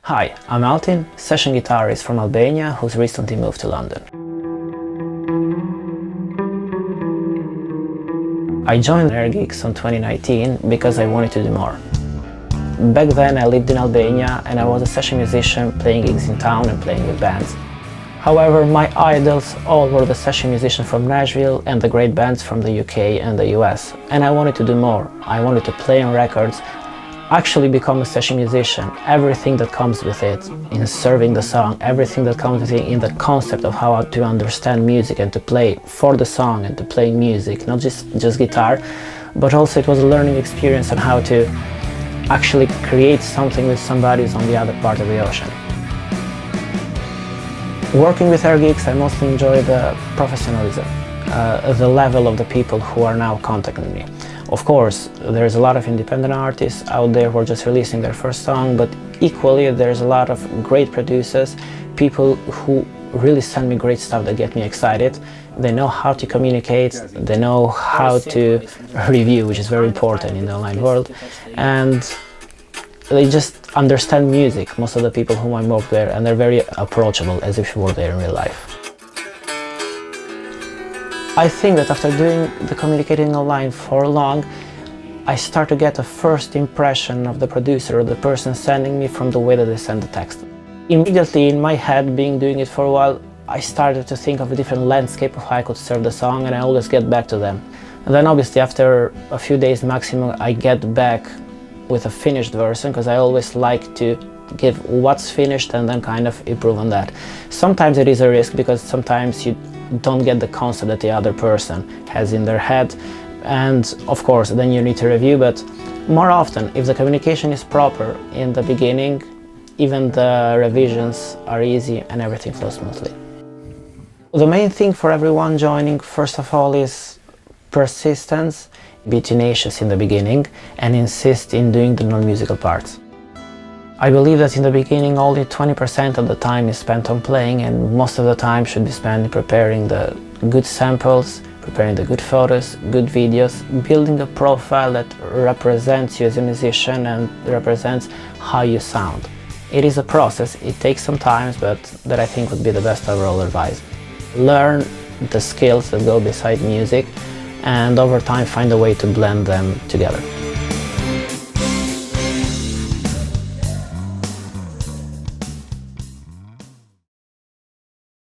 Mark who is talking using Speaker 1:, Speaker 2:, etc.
Speaker 1: Hi, I'm Altin, session guitarist from Albania who's recently moved to London. I joined Air Gigs in 2019 because I wanted to do more. Back then I lived in Albania and I was a session musician playing gigs in town and playing with bands. However, my idols all were the session musicians from Nashville and the great bands from the UK and the US. And I wanted to do more. I wanted to play on records, actually become a session musician, everything that comes with it, in serving the song, everything that comes with it in the concept of how to understand music and to play for the song and to play music, not just guitar, but also it was a learning experience on how to actually create something with somebody who's on the other part of the ocean. Working with Air Gigs, I mostly enjoy the professionalism, the level of the people who are now contacting me. Of course, there's a lot of independent artists out there who are just releasing their first song, but equally there's a lot of great producers, people who really send me great stuff that get me excited. They know how to communicate, they know how to review, which is very important in the online world, and they just understand music, most of the people whom I work there, and they're very approachable as if you were there in real life. I think that after doing the communicating online for long, I start to get a first impression of the producer or the person sending me from the way that they send the text. Immediately in my head, doing it for a while, I started to think of a different landscape of how I could serve the song, and I always get back to them. And then obviously after a few days maximum, I get back with a finished version, because I always like to give what's finished and then kind of improve on that. Sometimes it is a risk because sometimes you don't get the concept that the other person has in their head, and of course then you need to review, but more often if the communication is proper in the beginning, even the revisions are easy and everything flows smoothly. The main thing for everyone joining, first of all, is persistence. Be tenacious in the beginning and insist in doing the non-musical parts. I believe that in the beginning only 20% of the time is spent on playing, and most of the time should be spent preparing the good samples, preparing the good photos, good videos, building a profile that represents you as a musician and represents how you sound. It is a process, it takes some time, but that I think would be the best overall advice. Learn the skills that go beside music and over time find a way to blend them together.